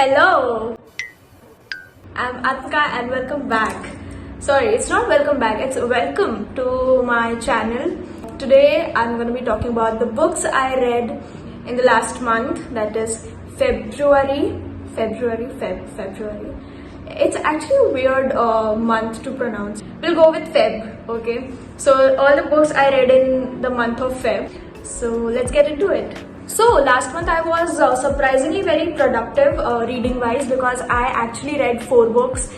Hello, I'm Atka and welcome back. Sorry, it's not welcome back, it's welcome to my channel. Today I'm going to be talking about the books I read in the last month, that is February. It's actually a weird month to pronounce. We'll go with Feb, okay? So all the books I read in the month of Feb. So let's get into it. So last month I was surprisingly very productive reading wise, because I actually read 4 books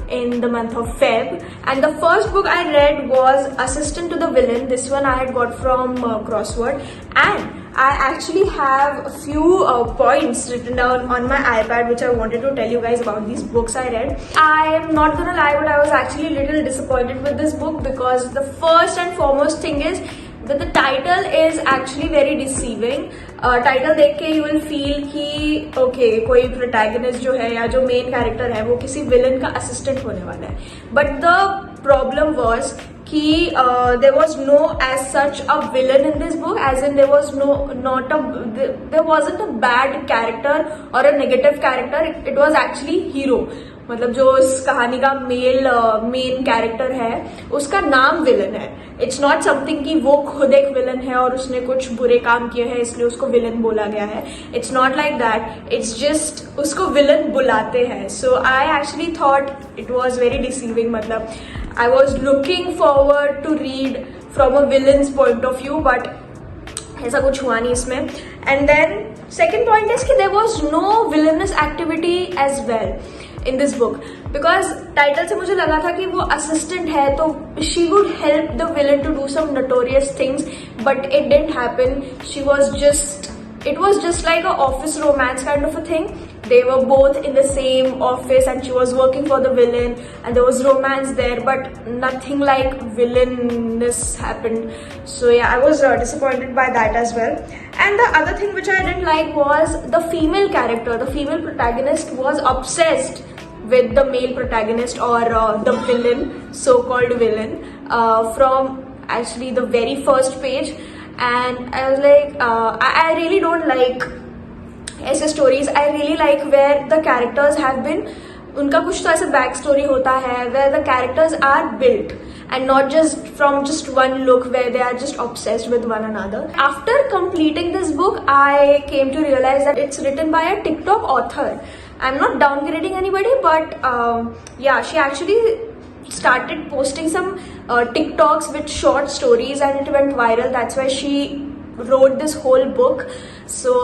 in the month of Feb, and the first book I read was Assistant to the Villain. This one I had got from Crossword, and I actually have a few points written down on my iPad which I wanted to tell you guys about these books I read. I am not gonna lie, but I was actually a little disappointed with this book, because the first and foremost thing is that the title is actually very deceiving. Title देख के you will feel कि okay कोई protagonist जो है या जो main character है वो किसी विलन का असिस्टेंट होने वाला है, बट द प्रॉब्लम वॉज कि there was no as such a villain in this book, as in there was there wasn't a bad character और a negative character. It was actually hero. मतलब जो इस कहानी का मेन कैरेक्टर है उसका नाम विलन है. इट्स नॉट समथिंग कि वो खुद एक विलन है और उसने कुछ बुरे काम किए हैं इसलिए उसको विलन बोला गया है. It's not like that. It's just उसको विलन बुलाते हैं. So I actually thought it was very deceiving. मतलब I was looking forward to read from a villain's point of view, but ऐसा कुछ हुआ नहीं इसमें. And then second point is कि there was no villain's activity as well in this book, because title से मुझे लगा था कि वो असिस्टेंट है तो she would help the villain to do some notorious things, but it didn't happen. It was just like a office romance kind of a thing. They were both in the same office and she was working for the villain and there was romance there, but nothing like villainous happened. So yeah, I was disappointed by that as well. And the other thing which I didn't like was the female character. The female protagonist was obsessed with the male protagonist, or the villain, so-called villain, from actually the very first page. And I was like, I really don't like ऐसे stories. I really like where the characters have been, उनका कुछ तो ऐसे back story होता है, where the characters are built and not just from just one look where they are just obsessed with one another. After completing this book, I came to realize that it's written by a TikTok author. I'm not downgrading anybody, but yeah, she actually started posting some TikToks with short stories and it went viral. That's why she wrote this whole book. So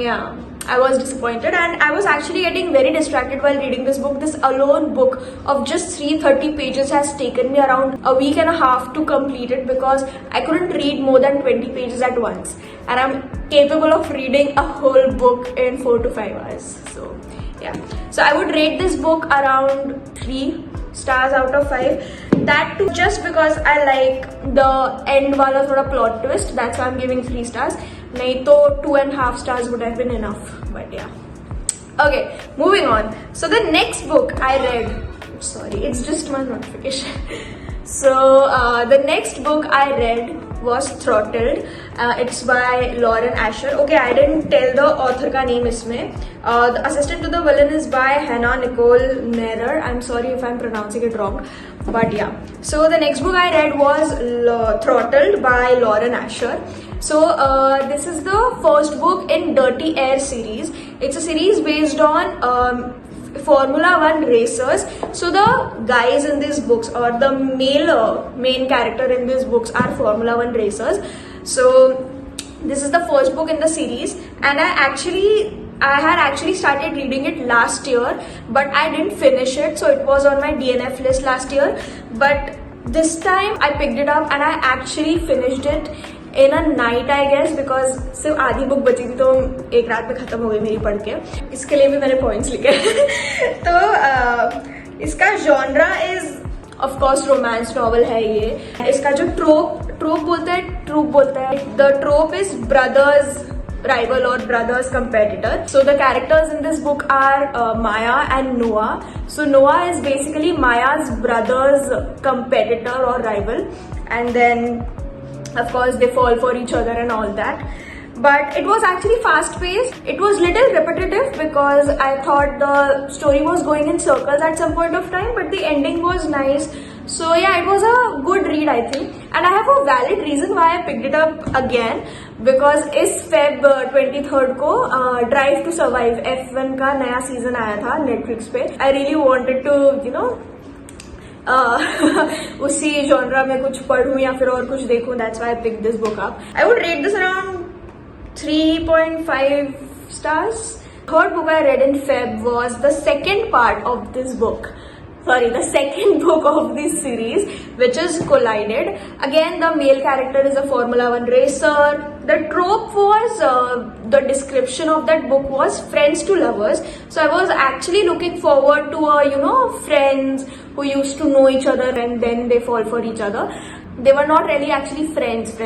yeah, I was disappointed, and I was actually getting very distracted while reading this book. This alone book of just 330 pages has taken me around a week and a half to complete it, because I couldn't read more than 20 pages at once, and I'm capable of reading a whole book in 4 to 5 hours. So yeah, so I would rate this book around 3 stars out of 5. That too just because I like the end wala thoda plot twist. That's why I'm giving 3 stars. Nahi to 2.5 stars would have been enough. But yeah. Okay, moving on. So the next book I read, sorry, it's just my notification. So the next book I read was Throttled. It's by Lauren Asher. Okay, I didn't tell the author ka name isme. The Assistant to the Villain is by Hannah Nicole Mehrer. I'm sorry if I'm pronouncing it wrong, but yeah. So the next book I read was Throttled by Lauren Asher. So this is the first book in Dirty Air series. It's a series based on Formula 1 racers. So the guys in these books, or the main character in these books, are Formula 1 racers. So this is the first book in the series, and I had actually started reading it last year, but I didn't finish it. So it was on my DNF list last year, but this time I picked it up and I actually finished it in a night, I guess, because सिर्फ आधी book बची थी तो एक रात में खत्म हो गई मेरी पढ़ के. इसके लिए भी मैंने पॉइंट्स लिखे. तो इसका genre is of course romance novel है ये. इसका जो ट्रोप बोलते हैं, the ट्रोप is brothers rival or brothers competitor. So the characters in this book are Maya and Noah. So Noah is basically Maya's brother's competitor or rival, and then of course they fall for each other and all that. but it was actually fast paced. It was little repetitive because I thought the story was going in circles at some point of time, but the ending was nice. So yeah, it was a good read, I think, and I have a valid reason why I picked it up again, because इस Feb 23rd को Drive to Survive F1 का नया season आया था Netflix पे. I really wanted to, you know, उसी genre में कुछ पढ़ूं या फिर और कुछ देखूं. That's why I picked this book up. I would rate this around 3.5 stars. Third book I read in Feb was the second part of this book. Sorry, the second book of this series, which is Collided. Again, the male character is a Formula 1 racer. The trope was, the description of that book was friends to lovers. So I was actually looking forward to, you know, friends who used to know each other and then they fall for each other. They were not really actually friends.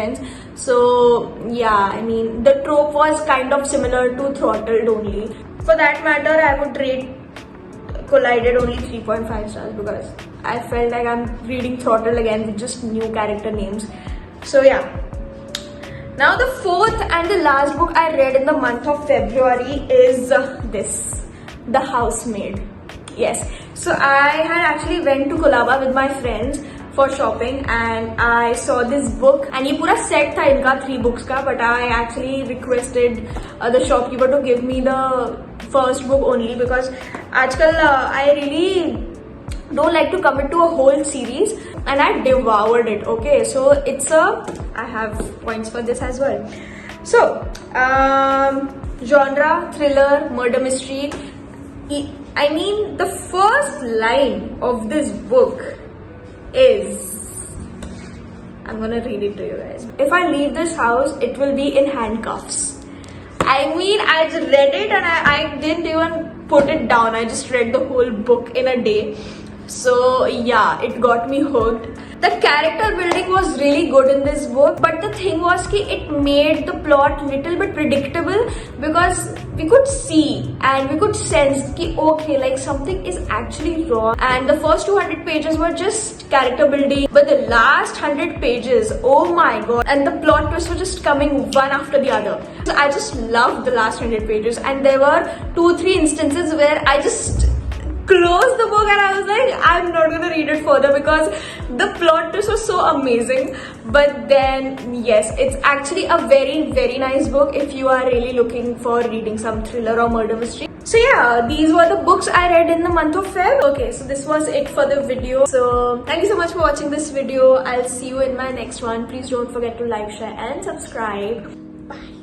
So yeah, I mean, the trope was kind of similar to Throttled only. For that matter, I would rate Collided only 3.5 stars because I felt like I'm reading Throttle again with just new character names. So yeah. Now the fourth and the last book I read in the month of February is this, The Housemaid. Yes. So I had actually went to Colaba with my friends for shopping and I saw this book and ये पूरा set था इनका 3 books का, but I actually requested the shopkeeper to give me the first book only because आजकल I really don't like to commit to a whole series and I devoured it. Okay, so it's I have points for this as well. So genre, thriller, murder mystery. I mean, the first line of this book is, I'm gonna read it to you guys. If I leave this house, it will be in handcuffs. I mean, I just read it and I didn't even put it down. I just read the whole book in a day. So yeah, it got me hooked. The character building was really good in this book, but the thing was that it made the plot little bit predictable because we could see and we could sense that okay, like something is actually wrong. And the first 200 pages were just character building, but the last 100 pages, oh my god, and the plot twists were just coming one after the other. So I just loved the last 100 pages, and there were 2-3 instances where I just closed the book and I was like, I'm not gonna read it further because the plot twist was so amazing. But then yes, it's actually a very, very nice book if you are really looking for reading some thriller or murder mystery. So yeah, these were the books I read in the month of Feb. Okay, so this was it for the video. So thank you so much for watching this video. I'll see you in my next one. Please don't forget to like, share and subscribe. Bye.